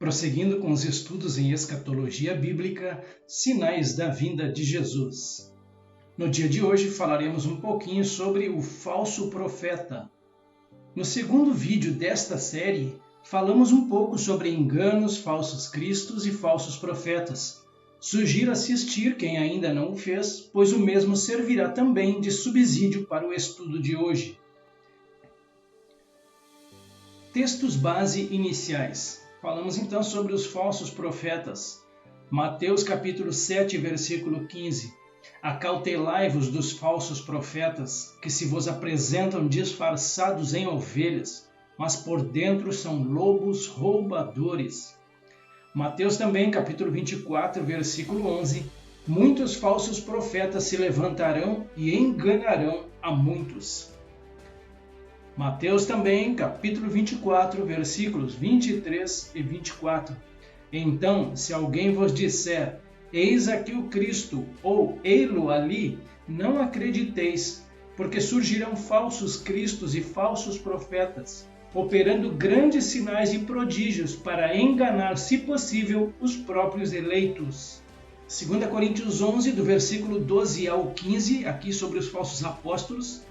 Prosseguindo com os estudos em escatologia bíblica, sinais da vinda de Jesus. No dia de hoje falaremos um pouquinho sobre o falso profeta. No segundo vídeo desta série, falamos um pouco sobre enganos, falsos cristos e falsos profetas. Sugiro assistir quem ainda não o fez, pois o mesmo servirá também de subsídio para o estudo de hoje. Textos base iniciais. Falamos então sobre os falsos profetas. Mateus capítulo 7, versículo 15. Acautelai-vos dos falsos profetas, que se vos apresentam disfarçados em ovelhas, mas por dentro são lobos roubadores. Mateus também capítulo 24, versículo 11. Muitos falsos profetas se levantarão e enganarão a muitos. Mateus também, capítulo 24, versículos 23 e 24. Então, se alguém vos disser, eis aqui o Cristo, ou ei-lo ali, não acrediteis, porque surgirão falsos cristos e falsos profetas, operando grandes sinais e prodígios para enganar, se possível, os próprios eleitos. 2 Coríntios 11, do versículo 12 ao 15, aqui sobre os falsos apóstolos.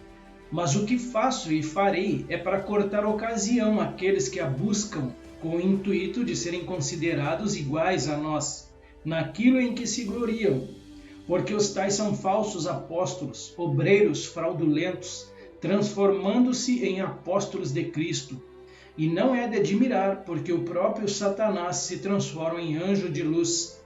Mas o que faço e farei é para cortar ocasião àqueles que a buscam, com o intuito de serem considerados iguais a nós, naquilo em que se gloriam, porque os tais são falsos apóstolos, obreiros fraudulentos, transformando-se em apóstolos de Cristo. E não é de admirar, porque o próprio Satanás se transforma em anjo de luz.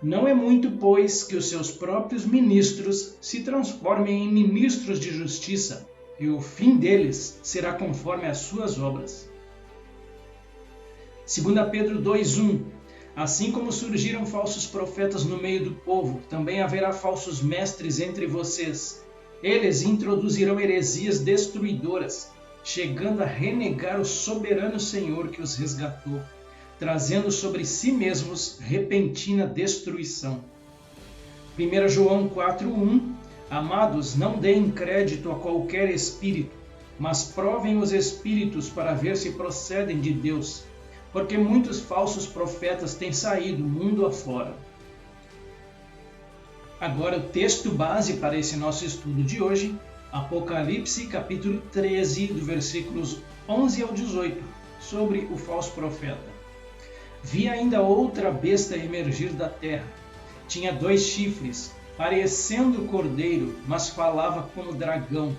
Não é muito, pois, que os seus próprios ministros se transformem em ministros de justiça, e o fim deles será conforme as suas obras. 2 Pedro 2:1. Assim como surgiram falsos profetas no meio do povo, também haverá falsos mestres entre vocês. Eles introduzirão heresias destruidoras, chegando a renegar o soberano Senhor que os resgatou, trazendo sobre si mesmos repentina destruição. 1 João 4:1. Amados, não deem crédito a qualquer espírito, mas provem os espíritos para ver se procedem de Deus, porque muitos falsos profetas têm saído mundo afora. Agora o texto base para esse nosso estudo de hoje, Apocalipse capítulo 13, do versículos 11 ao 18, sobre o falso profeta. Vi ainda outra besta emergir da terra. Tinha 2 chifres, parecendo cordeiro, mas falava como dragão.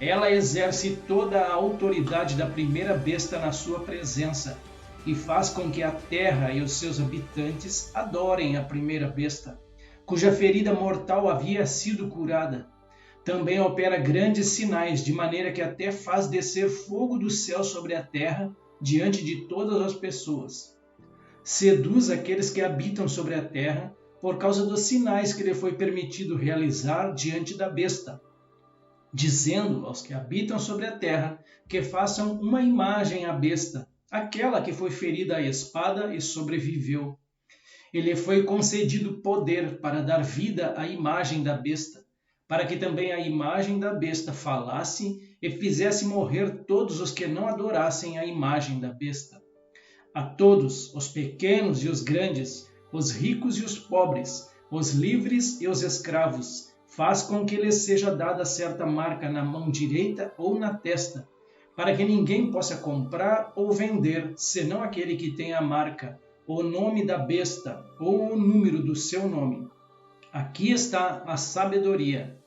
Ela exerce toda a autoridade da primeira besta na sua presença, e faz com que a terra e os seus habitantes adorem a primeira besta, cuja ferida mortal havia sido curada. Também opera grandes sinais, de maneira que até faz descer fogo do céu sobre a terra, diante de todas as pessoas. Seduz aqueles que habitam sobre a terra, por causa dos sinais que lhe foi permitido realizar diante da besta, dizendo aos que habitam sobre a terra que façam uma imagem à besta, aquela que foi ferida à espada e sobreviveu. E lhe foi concedido poder para dar vida à imagem da besta, para que também a imagem da besta falasse e fizesse morrer todos os que não adorassem a imagem da besta. A todos, os pequenos e os grandes, os ricos e os pobres, os livres e os escravos, faz com que lhes seja dada certa marca na mão direita ou na testa, para que ninguém possa comprar ou vender, senão aquele que tem a marca, o nome da besta ou o número do seu nome. Aqui está a sabedoria.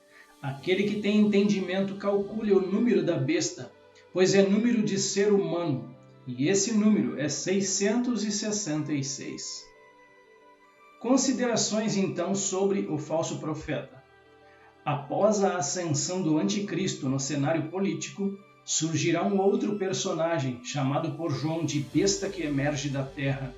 Aquele que tem entendimento calcule o número da besta, pois é número de ser humano, e esse número é 666. Considerações então sobre o falso profeta. Após a ascensão do anticristo no cenário político, surgirá um outro personagem, chamado por João de besta que emerge da terra.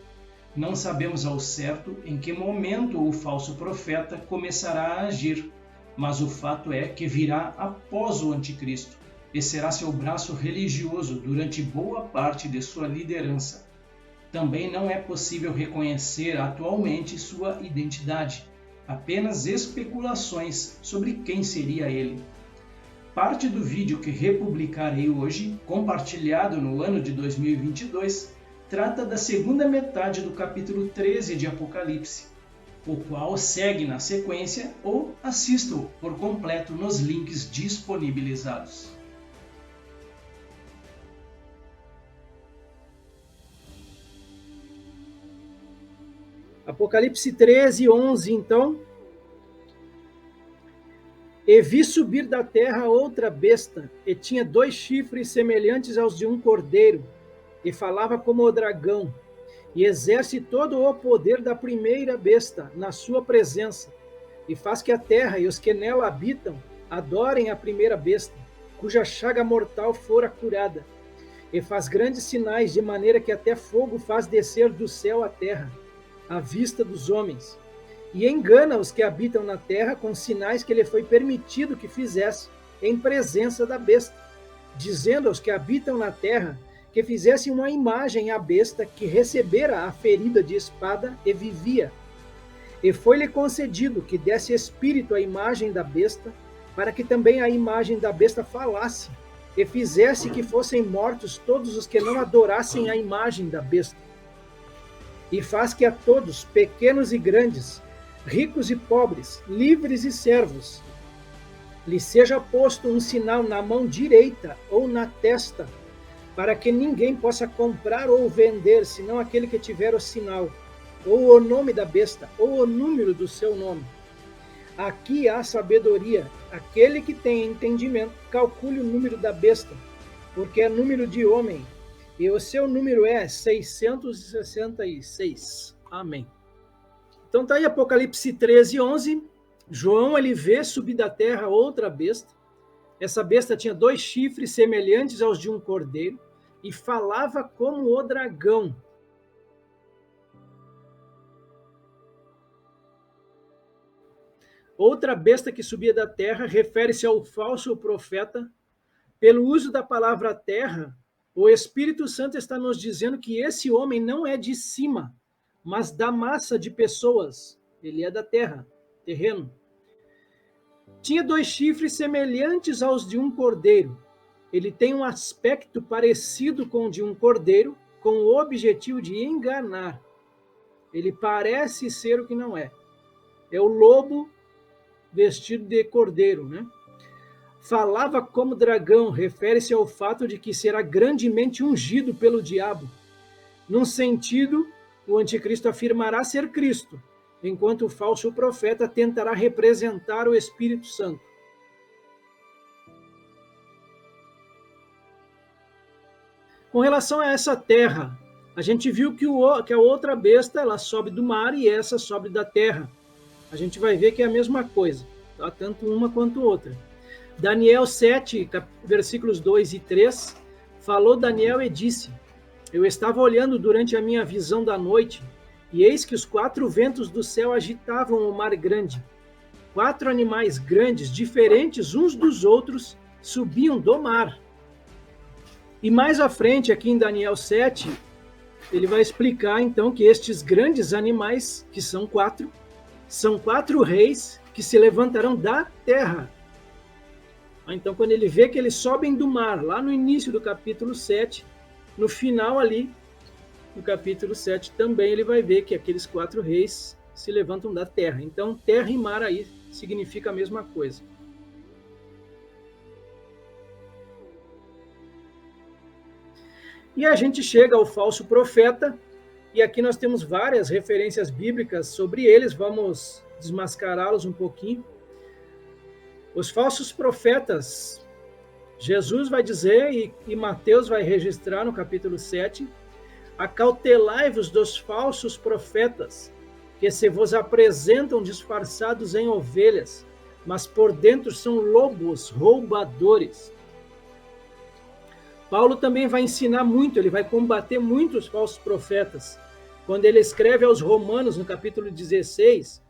Não sabemos ao certo em que momento o falso profeta começará a agir, mas o fato é que virá após o anticristo e será seu braço religioso durante boa parte de sua liderança. Também não é possível reconhecer atualmente sua identidade, apenas especulações sobre quem seria ele. Parte do vídeo que republicarei hoje, compartilhado no ano de 2022, trata da segunda metade do capítulo 13 de Apocalipse, o qual segue na sequência ou assista-o por completo nos links disponibilizados. Apocalipse 13, 11, então. E vi subir da terra outra besta, e tinha 2 chifres semelhantes aos de um cordeiro, e falava como o dragão, e exerce todo o poder da primeira besta na sua presença, e faz que a terra e os que nela habitam adorem a primeira besta, cuja chaga mortal fora curada, e faz grandes sinais, de maneira que até fogo faz descer do céu à terra, à vista dos homens, e engana os que habitam na terra com sinais que lhe foi permitido que fizesse em presença da besta, dizendo aos que habitam na terra que fizessem uma imagem à besta que recebera a ferida de espada e vivia. E foi-lhe concedido que desse espírito à imagem da besta, para que também a imagem da besta falasse, e fizesse que fossem mortos todos os que não adorassem a imagem da besta. E faz que a todos, pequenos e grandes, ricos e pobres, livres e servos, lhe seja posto um sinal na mão direita ou na testa, para que ninguém possa comprar ou vender, senão aquele que tiver o sinal, ou o nome da besta, ou o número do seu nome. Aqui há sabedoria. Aquele que tem entendimento, calcule o número da besta, porque é número de homem, e o seu número é 666. Amém. Então está aí Apocalipse 13, 11. João, ele vê subir da terra outra besta. Essa besta tinha 2 chifres semelhantes aos de um cordeiro e falava como o dragão. Outra besta que subia da terra refere-se ao falso profeta. Pelo uso da palavra terra, o Espírito Santo está nos dizendo que esse homem não é de cima, mas da massa de pessoas. Ele é da terra, terreno. Tinha 2 chifres semelhantes aos de um cordeiro. Ele tem um aspecto parecido com o de um cordeiro, com o objetivo de enganar. Ele parece ser o que não é. É o lobo vestido de cordeiro, né? Falava como dragão, refere-se ao fato de que será grandemente ungido pelo diabo. Num sentido, o anticristo afirmará ser Cristo, enquanto o falso profeta tentará representar o Espírito Santo. Com relação a essa terra, a gente viu que a outra besta ela sobe do mar e essa sobe da terra. A gente vai ver que é a mesma coisa, tá? Tanto uma quanto outra. Daniel 7, versículos 2 e 3, falou Daniel e disse: Eu estava olhando durante a minha visão da noite, e eis que os 4 ventos do céu agitavam o mar grande. 4 animais grandes, diferentes uns dos outros, subiam do mar. E mais à frente, aqui em Daniel 7, ele vai explicar então que estes grandes animais, que são 4, são 4 reis que se levantarão da terra. Então, quando ele vê que eles sobem do mar, lá no início do capítulo 7, no final ali, no capítulo 7, também ele vai ver que aqueles 4 reis se levantam da terra. Então, terra e mar aí significa a mesma coisa. E a gente chega ao falso profeta, e aqui nós temos várias referências bíblicas sobre eles, vamos desmascará-los um pouquinho. Os falsos profetas, Jesus vai dizer, e Mateus vai registrar no capítulo 7, acautelai-vos dos falsos profetas, que se vos apresentam disfarçados em ovelhas, mas por dentro são lobos roubadores. Paulo também vai ensinar muito, ele vai combater muito os falsos profetas. Quando ele escreve aos Romanos, no capítulo 16,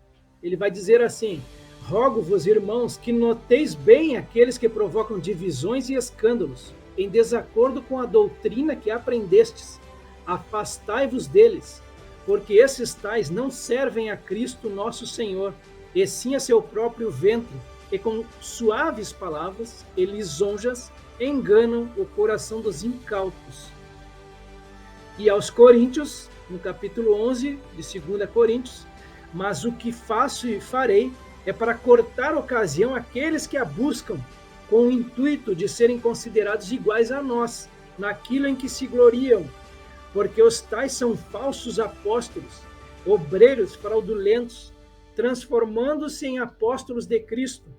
ele vai dizer assim: rogo-vos, irmãos, que noteis bem aqueles que provocam divisões e escândalos, em desacordo com a doutrina que aprendestes. Afastai-vos deles, porque esses tais não servem a Cristo nosso Senhor, e sim a seu próprio ventre, e com suaves palavras e lisonjas enganam o coração dos incautos. E aos Coríntios, no capítulo 11 de 2 Coríntios, mas o que faço e farei é para cortar ocasião àqueles que a buscam, com o intuito de serem considerados iguais a nós, naquilo em que se gloriam, porque os tais são falsos apóstolos, obreiros fraudulentos, transformando-se em apóstolos de Cristo.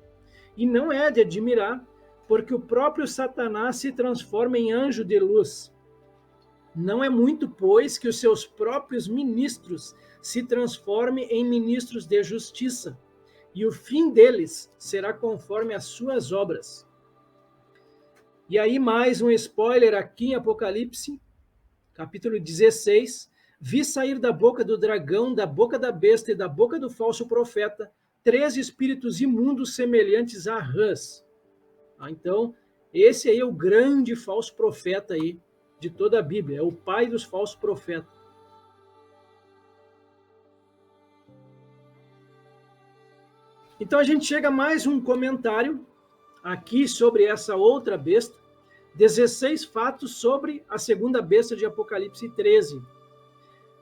E não é de admirar, porque o próprio Satanás se transforma em anjo de luz. Não é muito, pois, que os seus próprios ministros se transformem em ministros de justiça, e o fim deles será conforme as suas obras. E aí mais um spoiler aqui em Apocalipse, capítulo 16, vi sair da boca do dragão, da boca da besta e da boca do falso profeta, 3 espíritos imundos semelhantes a rãs. Então, esse aí é o grande falso profeta aí de toda a Bíblia, é o pai dos falsos profetas. Então a gente chega a mais um comentário aqui sobre essa outra besta, 16 fatos sobre a segunda besta de Apocalipse 13.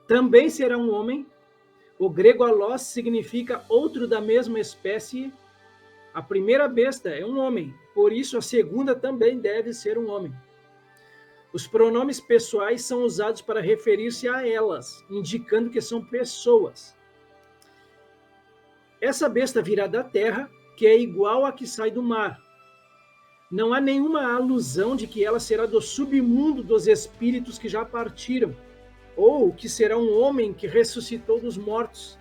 Também será um homem, o grego alós significa outro da mesma espécie. A primeira besta é um homem, por isso a segunda também deve ser um homem. Os pronomes pessoais são usados para referir-se a elas, indicando que são pessoas. Essa besta virá da terra, que é igual à que sai do mar. Não há nenhuma alusão de que ela será do submundo dos espíritos que já partiram, ou que será um homem que ressuscitou dos mortos.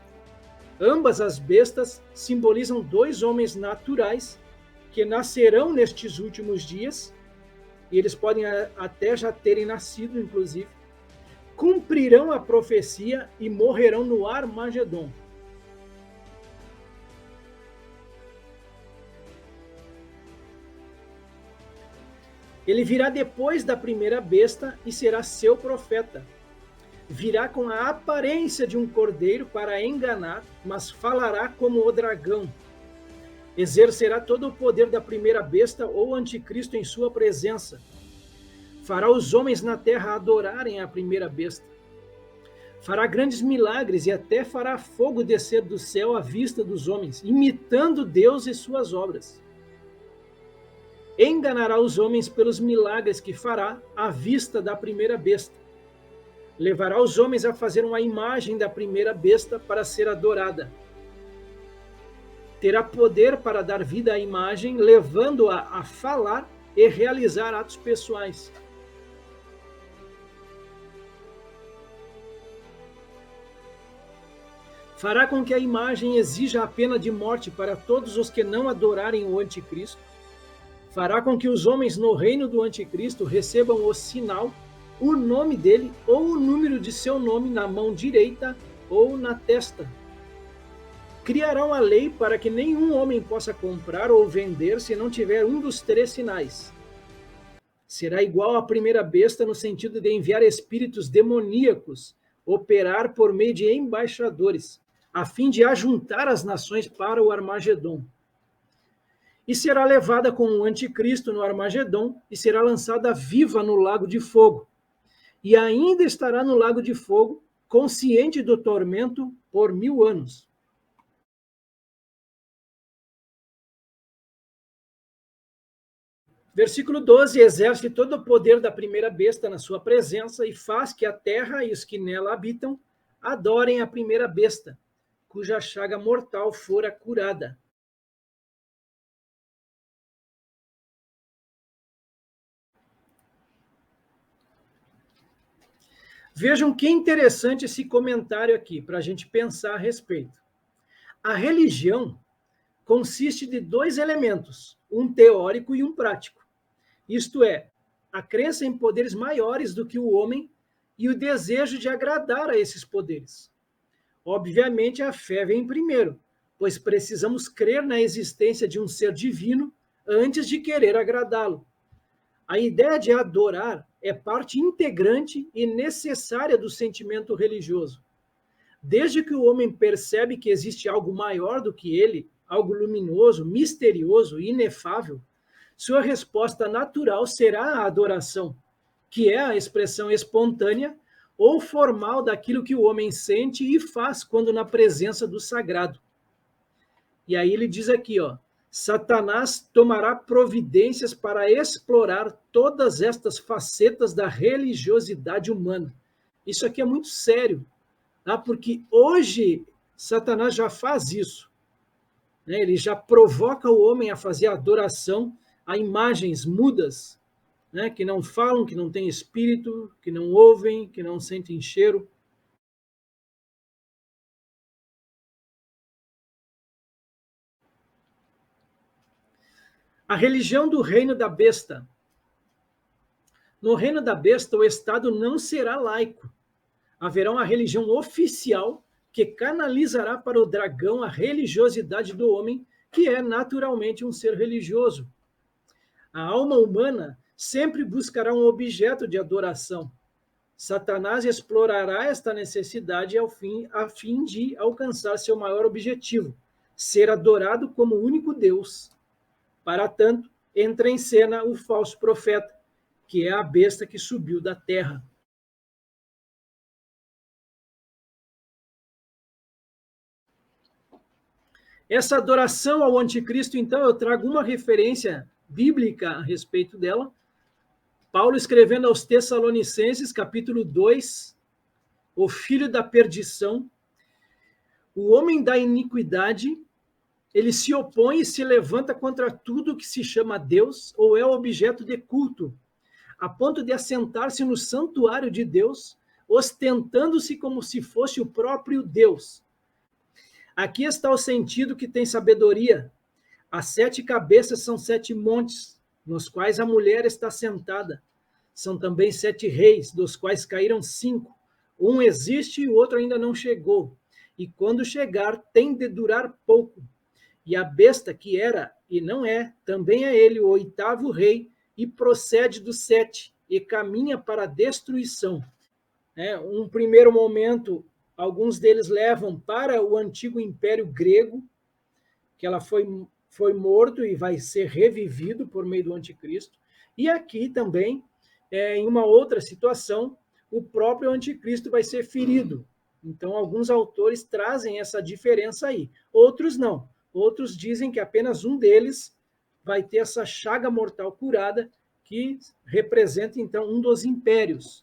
Ambas as bestas simbolizam 2 homens naturais que nascerão nestes últimos dias, e eles podem até já terem nascido, inclusive, cumprirão a profecia e morrerão no Armagedon. Ele virá depois da primeira besta e será seu profeta. Virá com a aparência de um cordeiro para enganar, mas falará como o dragão. Exercerá todo o poder da primeira besta ou anticristo em sua presença. Fará os homens na terra adorarem a primeira besta. Fará grandes milagres e até fará fogo descer do céu à vista dos homens, imitando Deus e suas obras. Enganará os homens pelos milagres que fará à vista da primeira besta. Levará os homens a fazer uma imagem da primeira besta para ser adorada. Terá poder para dar vida à imagem, levando-a a falar e realizar atos pessoais. Fará com que a imagem exija a pena de morte para todos os que não adorarem o anticristo. Fará com que os homens no reino do anticristo recebam o sinal, o nome dele ou o número de seu nome na mão direita ou na testa. Criará uma lei para que nenhum homem possa comprar ou vender se não tiver um dos 3 sinais. Será igual à primeira besta no sentido de enviar espíritos demoníacos, operar por meio de embaixadores, a fim de ajuntar as nações para o Armagedon. E será levada com o anticristo no Armagedon e será lançada viva no lago de fogo. E ainda estará no lago de fogo, consciente do tormento por 1000 anos. Versículo 12, exerce todo o poder da primeira besta na sua presença e faz que a terra e os que nela habitam adorem a primeira besta, cuja chaga mortal fora curada. Vejam que interessante esse comentário aqui, para a gente pensar a respeito. A religião consiste de 2 elementos, um teórico e um prático. Isto é, a crença em poderes maiores do que o homem e o desejo de agradar a esses poderes. Obviamente, a fé vem primeiro, pois precisamos crer na existência de um ser divino antes de querer agradá-lo. A ideia de adorar é parte integrante e necessária do sentimento religioso. Desde que o homem percebe que existe algo maior do que ele, algo luminoso, misterioso e inefável, sua resposta natural será a adoração, que é a expressão espontânea ou formal daquilo que o homem sente e faz quando na presença do sagrado. E aí ele diz aqui, ó, Satanás tomará providências para explorar todas estas facetas da religiosidade humana. Isso aqui é muito sério, tá? Porque hoje Satanás já faz isso, né? Ele já provoca o homem a fazer adoração a imagens mudas, né? Que não falam, que não têm espírito, que não ouvem, que não sentem cheiro. A religião do reino da besta. No reino da besta, o Estado não será laico. Haverá uma religião oficial que canalizará para o dragão a religiosidade do homem, que é naturalmente um ser religioso. A alma humana sempre buscará um objeto de adoração. Satanás explorará esta necessidade a fim de alcançar seu maior objetivo, ser adorado como único Deus. Para tanto, entra em cena o falso profeta, que é a besta que subiu da terra. Essa adoração ao anticristo, então, eu trago uma referência bíblica a respeito dela. Paulo escrevendo aos Tessalonicenses, capítulo 2, o filho da perdição, o homem da iniquidade, ele se opõe e se levanta contra tudo que se chama Deus ou é objeto de culto, a ponto de assentar-se no santuário de Deus, ostentando-se como se fosse o próprio Deus. Aqui está o sentido que tem sabedoria. As 7 cabeças são 7 montes, nos quais a mulher está sentada. São também 7 reis, dos quais caíram 5. Um existe e o outro ainda não chegou. E quando chegar, tem de durar pouco. E a besta que era e não é, também é ele, o 8º rei, e procede dos 7, e caminha para a destruição. Um primeiro momento, alguns deles levam para o antigo império grego, que ela foi morto e vai ser revivido por meio do anticristo. E aqui também, em uma outra situação, o próprio anticristo vai ser ferido. Então, alguns autores trazem essa diferença aí. Outros não. Outros dizem que apenas um deles vai ter essa chaga mortal curada, que representa, então, um dos impérios.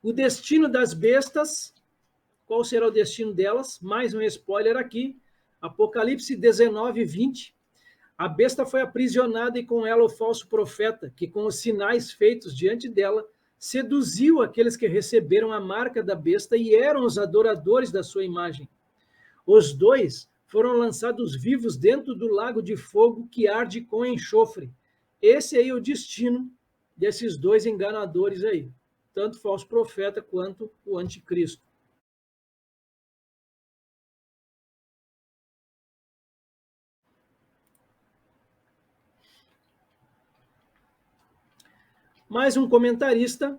O destino das bestas, qual será o destino delas? Mais um spoiler aqui, Apocalipse 19, 20. A besta foi aprisionada e com ela o falso profeta, que com os sinais feitos diante dela, seduziu aqueles que receberam a marca da besta e eram os adoradores da sua imagem. Os 2 foram lançados vivos dentro do lago de fogo que arde com enxofre. Esse aí é o destino desses 2 enganadores aí, tanto o falso profeta quanto o anticristo. Mais um comentarista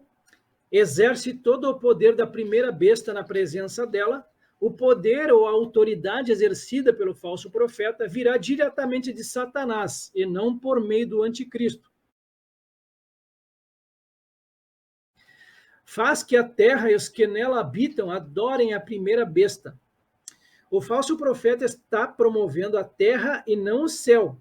exerce todo o poder da primeira besta na presença dela. O poder ou a autoridade exercida pelo falso profeta virá diretamente de Satanás e não por meio do anticristo. Faz que a terra e os que nela habitam adorem a primeira besta. O falso profeta está promovendo a terra e não o céu.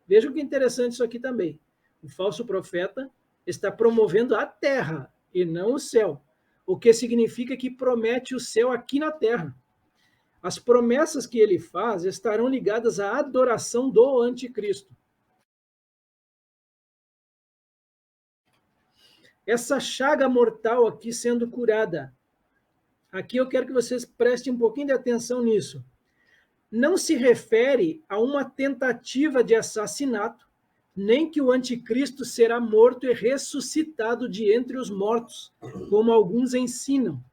Veja que interessante isso aqui também. O falso profeta está promovendo a terra e não o céu, o que significa que promete o céu aqui na terra. As promessas que ele faz estarão ligadas à adoração do anticristo. Essa chaga mortal aqui sendo curada. Aqui eu quero que vocês prestem um pouquinho de atenção nisso. Não se refere a uma tentativa de assassinato, nem que o anticristo será morto e ressuscitado de entre os mortos, como alguns ensinam,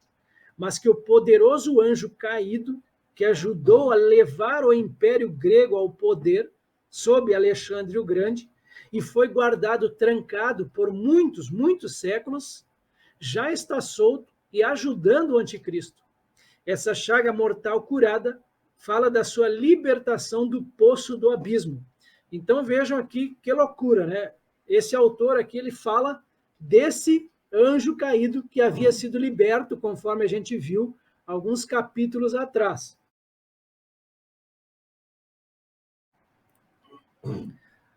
mas que o poderoso anjo caído, que ajudou a levar o Império Grego ao poder, sob Alexandre o Grande, e foi guardado trancado por muitos, muitos séculos, já está solto e ajudando o anticristo. Essa chaga mortal curada fala da sua libertação do poço do abismo, Então vejam aqui que loucura, né? Esse autor aqui, ele fala desse anjo caído que havia sido liberto, conforme a gente viu alguns capítulos atrás.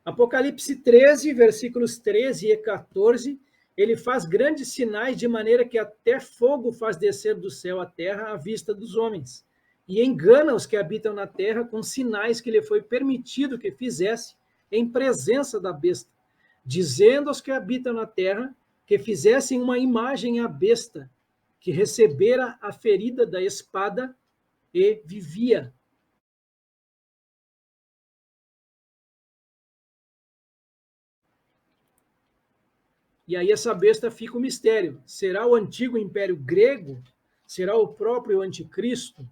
Apocalipse 13, versículos 13 e 14, ele faz grandes sinais de maneira que até fogo faz descer do céu à terra à vista dos homens, e engana os que habitam na terra com sinais que lhe foi permitido que fizesse em presença da besta, dizendo aos que habitam na terra que fizessem uma imagem à besta, que recebera a ferida da espada e vivia. E aí essa besta fica o mistério. Será o antigo império grego? Será o próprio anticristo?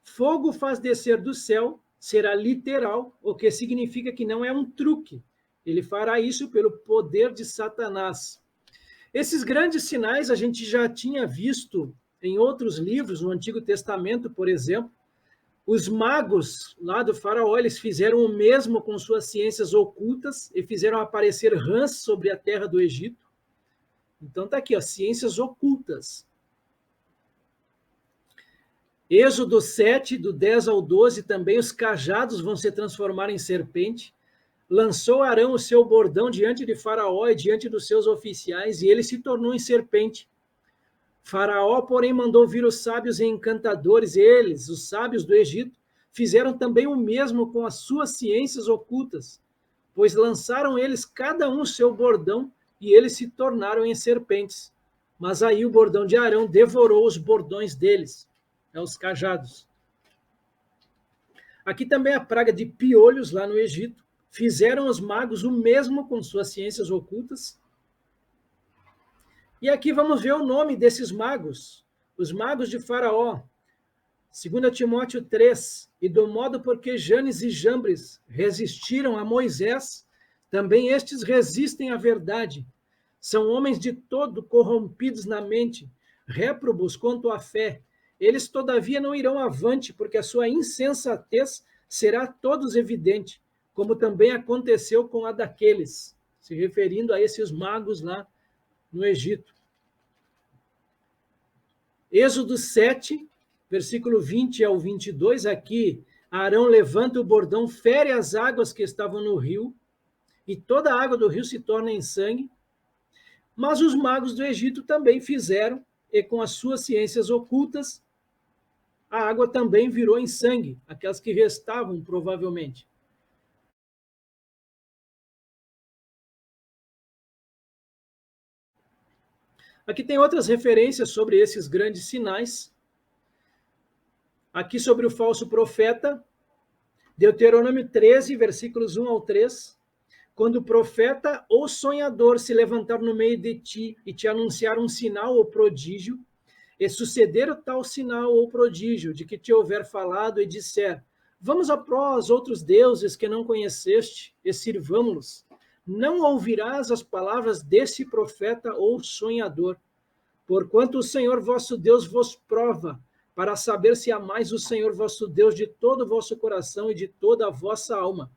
Fogo faz descer do céu, será literal, o que significa que não é um truque. Ele fará isso pelo poder de Satanás. Esses grandes sinais a gente já tinha visto em outros livros, no Antigo Testamento, por exemplo. Os magos lá do faraó, eles fizeram o mesmo com suas ciências ocultas e fizeram aparecer rãs sobre a terra do Egito. Então tá aqui, ó, ciências ocultas. Êxodo 7, do 10 ao 12, também os cajados vão se transformar em serpente. Lançou Arão o seu bordão diante de Faraó e diante dos seus oficiais, e ele se tornou em serpente. Faraó, porém, mandou vir os sábios e encantadores, eles, os sábios do Egito, fizeram também o mesmo com as suas ciências ocultas, pois lançaram eles cada um seu bordão e eles se tornaram em serpentes. Mas aí o bordão de Arão devorou os bordões deles, os cajados. Aqui também a praga de piolhos lá no Egito. Fizeram os magos o mesmo com suas ciências ocultas. E aqui vamos ver o nome desses magos, os magos de Faraó. 2 Timóteo 3, e do modo porque Janes e Jambres resistiram a Moisés, também estes resistem à verdade. São homens de todo corrompidos na mente, réprobos quanto à fé. Eles, todavia, não irão avante, porque a sua insensatez será a todos evidente, como também aconteceu com a daqueles, se referindo a esses magos lá no Egito. Êxodo 7, versículo 20 ao 22, aqui, Arão levanta o bordão, fere as águas que estavam no rio, e toda a água do rio se torna em sangue. Mas os magos do Egito também fizeram, e com as suas ciências ocultas, a água também virou em sangue, aquelas que restavam, provavelmente. Aqui tem outras referências sobre esses grandes sinais. Aqui sobre o falso profeta, Deuteronômio 13, versículos 1 ao 3. Quando o profeta ou sonhador se levantar no meio de ti e te anunciar um sinal ou prodígio, e suceder o tal sinal ou prodígio de que te houver falado e disser, vamos após outros deuses que não conheceste e sirvamo-los, não ouvirás as palavras desse profeta ou sonhador, porquanto o Senhor vosso Deus vos prova, para saber se amais o Senhor vosso Deus de todo o vosso coração e de toda a vossa alma.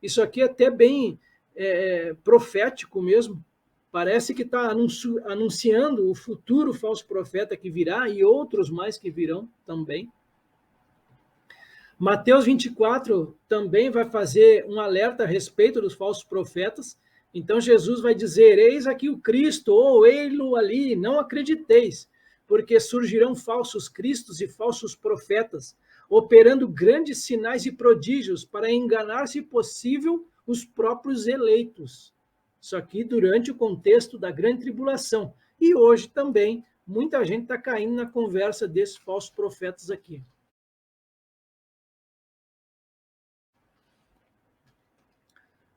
Isso aqui é até bem profético mesmo. Parece que está anunciando o futuro falso profeta que virá e outros mais que virão também. Mateus 24 também vai fazer um alerta a respeito dos falsos profetas. Então Jesus vai dizer, eis aqui o Cristo, ou ei-lo ali, não acrediteis, porque surgirão falsos cristos e falsos profetas, operando grandes sinais e prodígios para enganar, se possível, os próprios eleitos. Isso aqui durante o contexto da grande tribulação. E hoje também, muita gente está caindo na conversa desses falsos profetas aqui.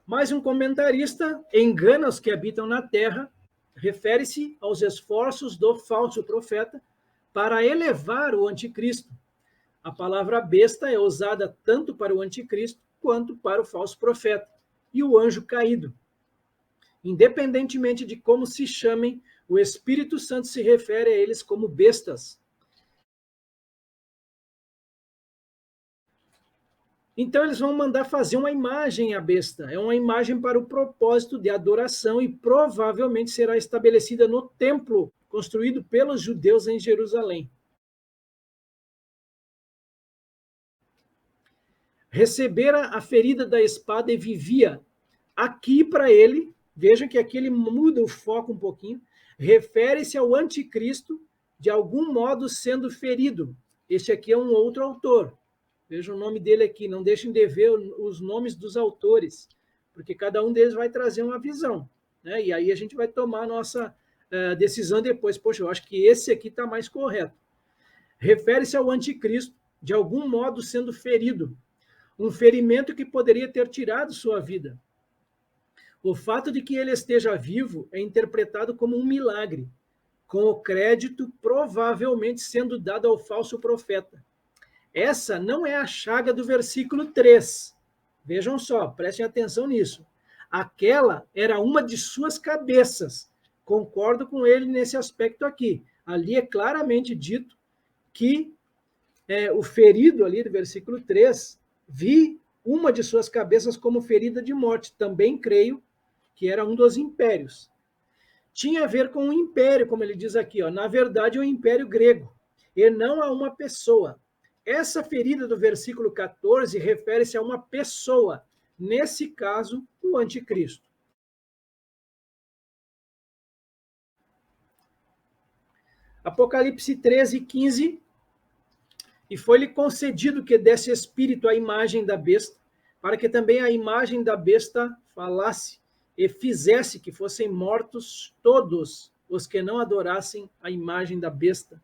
Mais um comentarista engana os que habitam na terra, refere-se aos esforços do falso profeta para elevar o anticristo. A palavra besta é usada tanto para o anticristo quanto para o falso profeta e o anjo caído. Independentemente de como se chamem, o Espírito Santo se refere a eles como bestas. Então eles vão mandar fazer uma imagem à besta. É uma imagem para o propósito de adoração e provavelmente será estabelecida no templo construído pelos judeus em Jerusalém. Recebera a ferida da espada e vivia. Aqui para ele, vejam que aqui ele muda o foco um pouquinho, refere-se ao anticristo, de algum modo sendo ferido. Este aqui é um outro autor. Veja o nome dele aqui, não deixem de ver os nomes dos autores, porque cada um deles vai trazer uma visão, né? E aí a gente vai tomar a nossa decisão depois. Poxa, eu acho que esse aqui está mais correto. Refere-se ao anticristo, de algum modo sendo ferido, um ferimento que poderia ter tirado sua vida. O fato de que ele esteja vivo é interpretado como um milagre, com o crédito provavelmente sendo dado ao falso profeta. Essa não é a chaga do versículo 3. Vejam só, prestem atenção nisso. Aquela era uma de suas cabeças. Concordo com ele nesse aspecto aqui. Ali é claramente dito que o ferido ali do versículo 3, vi uma de suas cabeças como ferida de morte. Também creio que era um dos impérios. Tinha a ver com o império, como ele diz aqui, ó, na verdade, o império grego, e não a uma pessoa. Essa ferida do versículo 14 refere-se a uma pessoa, nesse caso, o anticristo. Apocalipse 13, 15. E foi-lhe concedido que desse espírito à imagem da besta, para que também a imagem da besta falasse e fizesse que fossem mortos todos os que não adorassem a imagem da besta.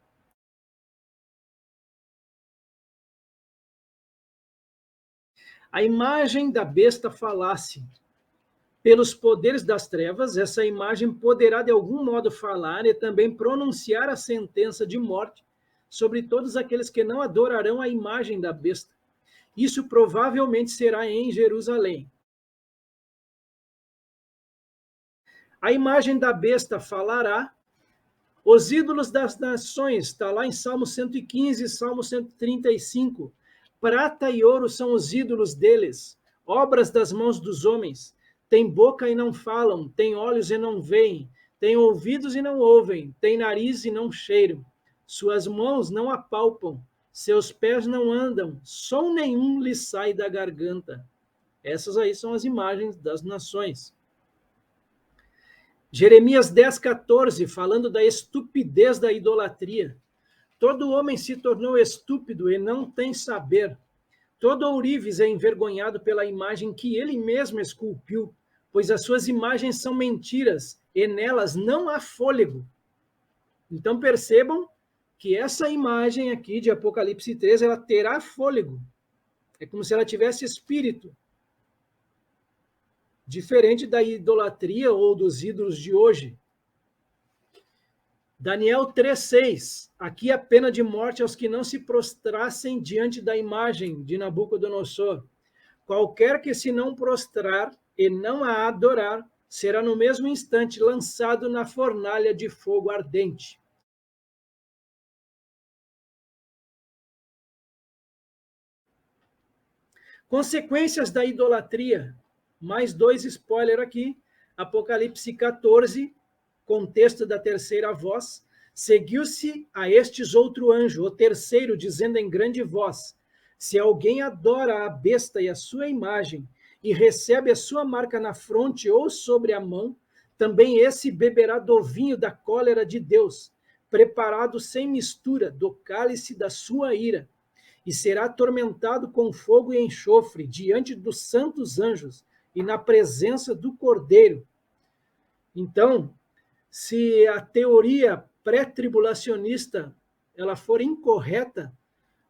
A imagem da besta falasse. Pelos poderes das trevas, essa imagem poderá de algum modo falar e também pronunciar a sentença de morte sobre todos aqueles que não adorarão a imagem da besta. Isso provavelmente será em Jerusalém. A imagem da besta falará. Os ídolos das nações, está lá em Salmo 115, Salmo 135. Prata e ouro são os ídolos deles, obras das mãos dos homens. Têm boca e não falam, têm olhos e não veem, têm ouvidos e não ouvem, têm nariz e não cheiram. Suas mãos não apalpam, seus pés não andam, som nenhum lhes sai da garganta. Essas aí são as imagens das nações. Jeremias 10,14, falando da estupidez da idolatria. Todo homem se tornou estúpido e não tem saber. Todo ourives é envergonhado pela imagem que ele mesmo esculpiu, pois as suas imagens são mentiras e nelas não há fôlego. Então percebam que essa imagem aqui de Apocalipse 3, ela terá fôlego. É como se ela tivesse espírito. Diferente da idolatria ou dos ídolos de hoje. Daniel 3,6. Aqui a pena de morte aos que não se prostrassem diante da imagem de Nabucodonosor. Qualquer que se não prostrar e não a adorar, será no mesmo instante lançado na fornalha de fogo ardente. Consequências da idolatria. Mais 2 spoilers aqui. Apocalipse 14, contexto da terceira voz. Seguiu-se a estes outro anjo, o terceiro, dizendo em grande voz: se alguém adora a besta e a sua imagem, e recebe a sua marca na fronte ou sobre a mão, também esse beberá do vinho da cólera de Deus, preparado sem mistura do cálice da sua ira, e será atormentado com fogo e enxofre diante dos santos anjos e na presença do Cordeiro. Então, se a teoria pré-tribulacionista ela for incorreta,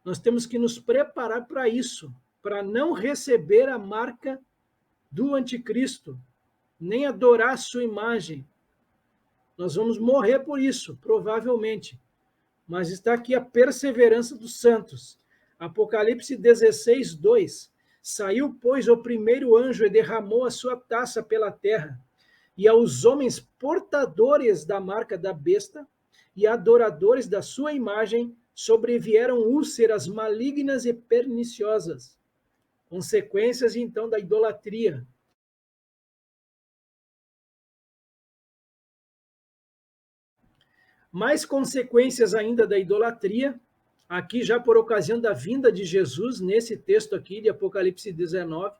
nós temos que nos preparar para isso, para não receber a marca do anticristo, nem adorar a sua imagem. Nós vamos morrer por isso, provavelmente. Mas está aqui a perseverança dos santos. Apocalipse 16, 2. Saiu, pois, o primeiro anjo e derramou a sua taça pela terra, e aos homens portadores da marca da besta e adoradores da sua imagem sobrevieram úlceras malignas e perniciosas. Consequências, então, da idolatria. Mais consequências ainda da idolatria, aqui já por ocasião da vinda de Jesus, nesse texto aqui de Apocalipse 19,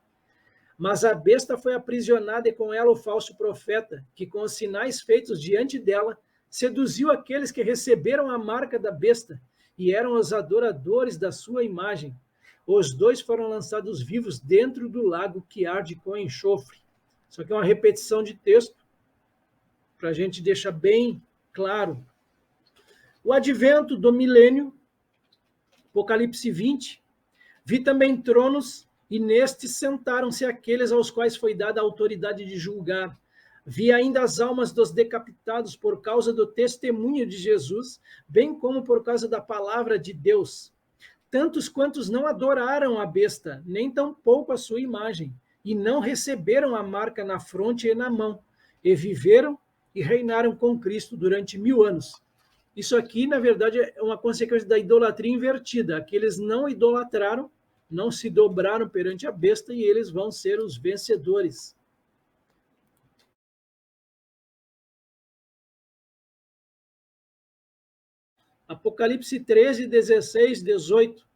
mas a besta foi aprisionada e com ela o falso profeta, que com os sinais feitos diante dela, seduziu aqueles que receberam a marca da besta e eram os adoradores da sua imagem. Os dois foram lançados vivos dentro do lago que arde com enxofre. Isso aqui é uma repetição de texto, para a gente deixar bem claro. O advento do milênio, Apocalipse 20, vi também tronos, e nestes sentaram-se aqueles aos quais foi dada a autoridade de julgar. Vi ainda as almas dos decapitados por causa do testemunho de Jesus, bem como por causa da palavra de Deus. Tantos quantos não adoraram a besta, nem tampouco a sua imagem, e não receberam a marca na fronte e na mão, e viveram e reinaram com Cristo durante 1000 anos. Isso aqui, na verdade, é uma consequência da idolatria invertida. Aqueles não idolatraram, não se dobraram perante a besta e eles vão ser os vencedores. Apocalipse 13, 16, 18.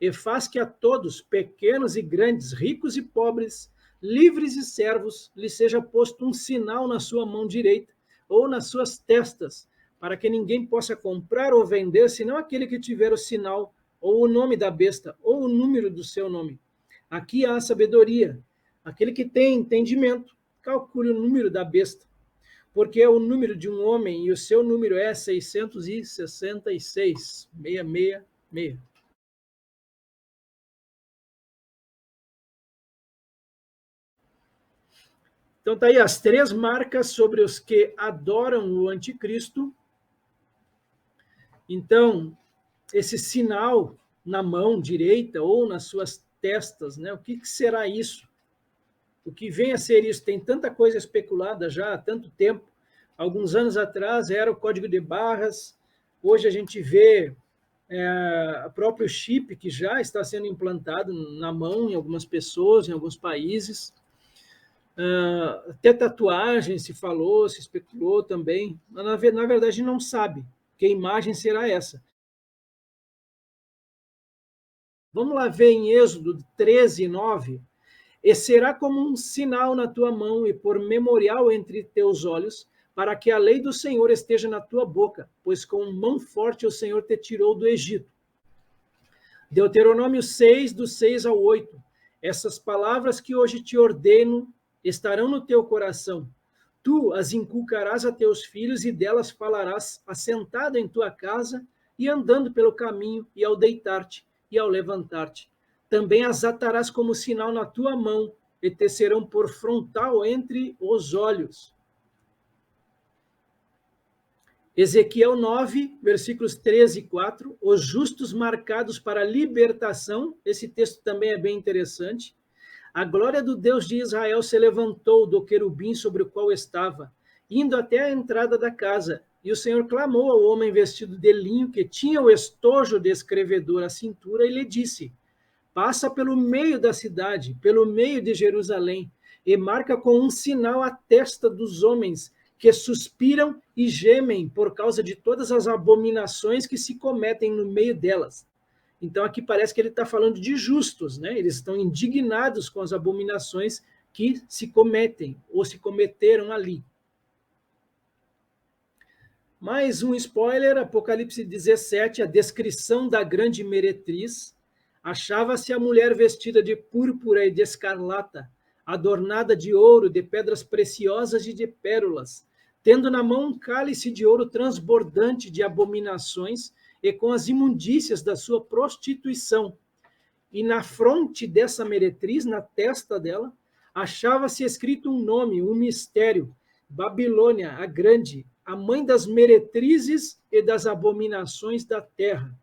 E faz que a todos, pequenos e grandes, ricos e pobres, livres e servos, lhe seja posto um sinal na sua mão direita ou nas suas testas, para que ninguém possa comprar ou vender, senão aquele que tiver o sinal, ou o nome da besta, ou o número do seu nome. Aqui há a sabedoria. Aquele que tem entendimento, calcule o número da besta, porque é o número de um homem, e o seu número é 666, 666. Então tá aí as 3 marcas sobre os que adoram o anticristo. Então, esse sinal na mão direita ou nas suas testas, né? O que será isso? O que vem a ser isso? Tem tanta coisa especulada já há tanto tempo. Alguns anos atrás era o código de barras, hoje a gente vê o próprio chip que já está sendo implantado na mão em algumas pessoas, em alguns países. Até tatuagem se falou, se especulou também, mas na verdade não sabe que imagem será essa. Vamos lá ver em Êxodo 13, 9. E será como um sinal na tua mão e por memorial entre teus olhos, para que a lei do Senhor esteja na tua boca, pois com mão forte o Senhor te tirou do Egito. Deuteronômio 6, do 6 ao 8. Essas palavras que hoje te ordeno estarão no teu coração. Tu as inculcarás a teus filhos e delas falarás assentado em tua casa e andando pelo caminho e ao deitar-te e ao levantar-te. Também as atarás como sinal na tua mão e te serão por frontal entre os olhos. Ezequiel 9, versículos 13 e 4. Os justos marcados para libertação. Esse texto também é bem interessante. A glória do Deus de Israel se levantou do querubim sobre o qual estava, indo até a entrada da casa. E o Senhor clamou ao homem vestido de linho, que tinha o estojo de escrevedor à cintura, e lhe disse: passa pelo meio da cidade, pelo meio de Jerusalém, e marca com um sinal a testa dos homens, que suspiram e gemem por causa de todas as abominações que se cometem no meio delas. Então aqui parece que ele está falando de justos, né? Eles estão indignados com as abominações que se cometem ou se cometeram ali. Mais um spoiler, Apocalipse 17, a descrição da grande meretriz. Achava-se a mulher vestida de púrpura e de escarlata, adornada de ouro, de pedras preciosas e de pérolas, tendo na mão um cálice de ouro transbordante de abominações e com as imundícias da sua prostituição. E na fronte dessa meretriz, na testa dela, achava-se escrito um nome, um mistério: Babilônia, a Grande, a mãe das meretrizes e das abominações da terra.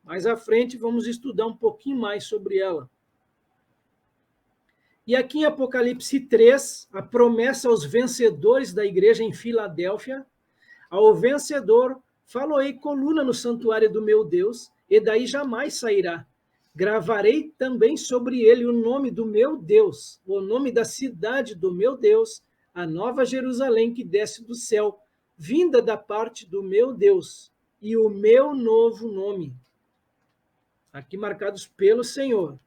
Mais à frente, vamos estudar um pouquinho mais sobre ela. E aqui em Apocalipse 3, a promessa aos vencedores da igreja em Filadélfia: ao vencedor, faloei coluna no santuário do meu Deus, e daí jamais sairá. gravarei também sobre ele o nome do meu Deus, o nome da cidade do meu Deus, a nova Jerusalém que desce do céu, vinda da parte do meu Deus, e o meu novo nome, aqui marcados pelo Senhor.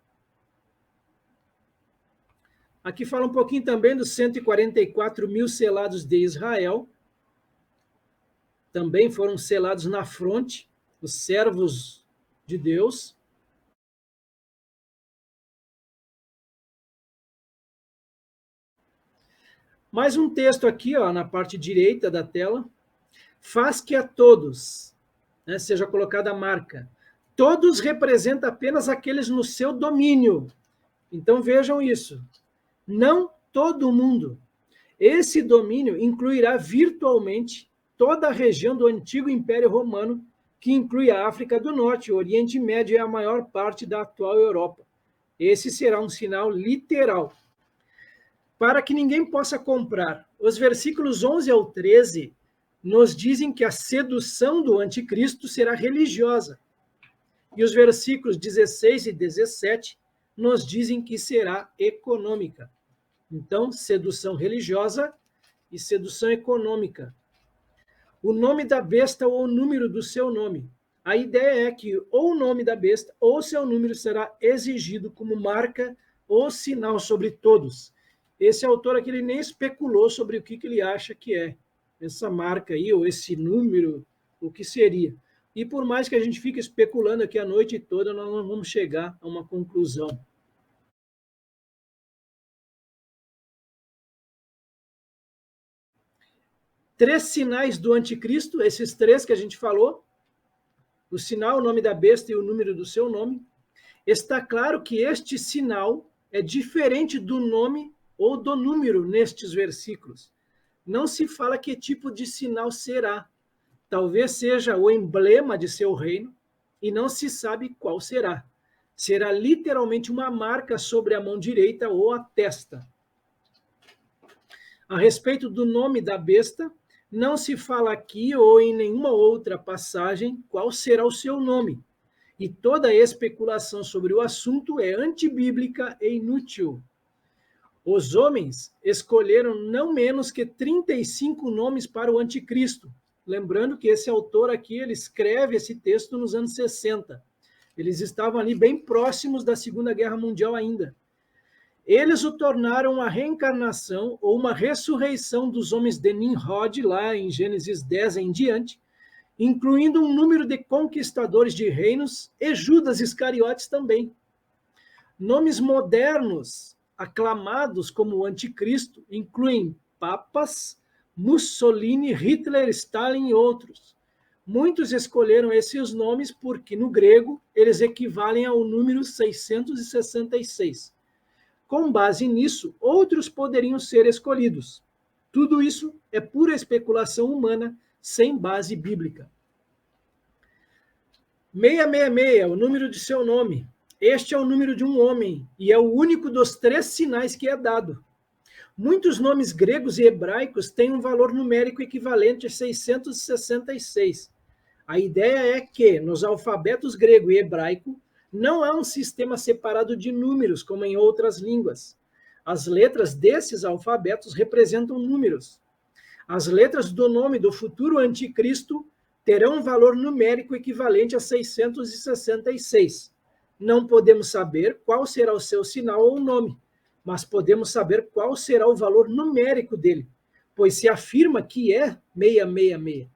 Aqui fala um pouquinho também dos 144 mil selados de Israel, também foram selados na fronte, os servos de Deus. Mais um texto aqui, ó, na parte direita da tela. Faz que a todos, né, seja colocada a marca. Todos representa apenas aqueles no seu domínio. Então vejam isso. Não todo mundo. Esse domínio incluirá virtualmente toda a região do antigo Império Romano, que inclui a África do Norte, o Oriente Médio e a maior parte da atual Europa. Esse será um sinal literal. Para que ninguém possa comprar. Os versículos 11 ao 13 nos dizem que a sedução do anticristo será religiosa. E os versículos 16 e 17 nos dizem que será econômica. Então, sedução religiosa e sedução econômica. O nome da besta ou o número do seu nome. A ideia é que ou o nome da besta ou seu número será exigido como marca ou sinal sobre todos. Esse autor aqui ele nem especulou sobre o que ele acha que é essa marca aí, ou esse número, o que seria. E por mais que a gente fique especulando aqui a noite toda, nós não vamos chegar a uma conclusão. Três sinais do anticristo, esses três que a gente falou, o sinal, o nome da besta e o número do seu nome. Está claro que este sinal é diferente do nome ou do número nestes versículos. Não se fala que tipo de sinal será. Talvez seja o emblema de seu reino, e não se sabe qual será. Será literalmente uma marca sobre a mão direita ou a testa. A respeito do nome da besta, não se fala aqui ou em nenhuma outra passagem qual será o seu nome. E toda especulação sobre o assunto é antibíblica e inútil. Os homens escolheram não menos que 35 nomes para o anticristo. Lembrando que esse autor aqui, ele escreve esse texto nos anos 60. Eles estavam ali bem próximos da Segunda Guerra Mundial ainda. Eles o tornaram uma reencarnação ou uma ressurreição dos homens de Nimrod, lá em Gênesis 10 em diante, incluindo um número de conquistadores de reinos e Judas Iscariotes também. Nomes modernos aclamados como o anticristo incluem papas, Mussolini, Hitler, Stalin e outros. Muitos escolheram esses nomes porque, no grego, eles equivalem ao número 666. Com base nisso, outros poderiam ser escolhidos. Tudo isso é pura especulação humana, sem base bíblica. 666, o número de seu nome. Este é o número de um homem, e é o único dos 3 sinais que é dado. Muitos nomes gregos e hebraicos têm um valor numérico equivalente a 666. A ideia é que, nos alfabetos grego e hebraico, não há um sistema separado de números, como em outras línguas. As letras desses alfabetos representam números. As letras do nome do futuro anticristo terão um valor numérico equivalente a 666. Não podemos saber qual será o seu sinal ou nome, mas podemos saber qual será o valor numérico dele, pois se afirma que é 666.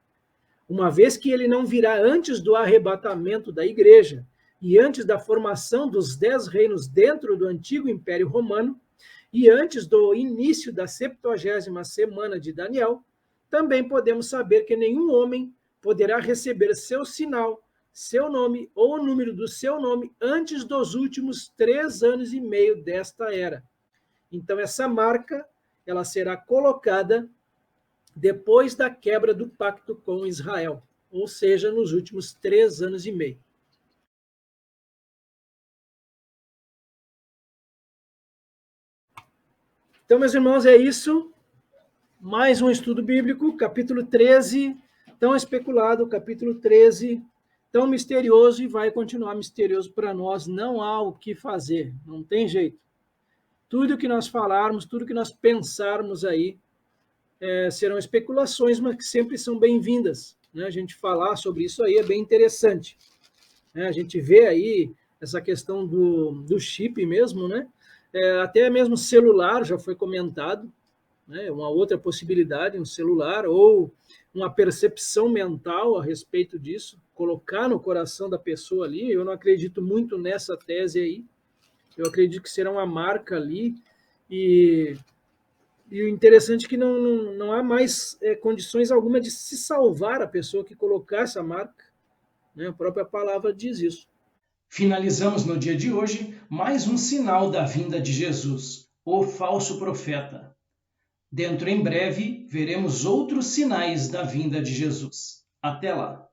Uma vez que ele não virá antes do arrebatamento da igreja e antes da formação dos 10 reinos dentro do antigo Império Romano e antes do início da 70ª semana de Daniel, também podemos saber que nenhum homem poderá receber seu sinal, seu nome ou o número do seu nome antes dos últimos 3 anos e meio desta era. Então, essa marca ela será colocada depois da quebra do pacto com Israel, ou seja, nos últimos 3 anos e meio. Então, meus irmãos, é isso. Mais um estudo bíblico, capítulo 13, tão especulado, capítulo 13 tão misterioso e vai continuar misterioso para nós. Não há o que fazer, não tem jeito. Tudo que nós falarmos, tudo que nós pensarmos aí, serão especulações, mas que sempre são bem-vindas. Né? A gente falar sobre isso aí é bem interessante. Né? A gente vê aí essa questão do chip mesmo, né? Até mesmo celular já foi comentado, né? Uma outra possibilidade, um celular, ou uma percepção mental a respeito disso, colocar no coração da pessoa ali. Eu não acredito muito nessa tese aí. Eu acredito que será uma marca ali e o interessante é que não há mais condições alguma de se salvar a pessoa que colocar essa marca. Né? A própria palavra diz isso. Finalizamos no dia de hoje mais um sinal da vinda de Jesus, o falso profeta. Dentro em breve veremos outros sinais da vinda de Jesus. Até lá!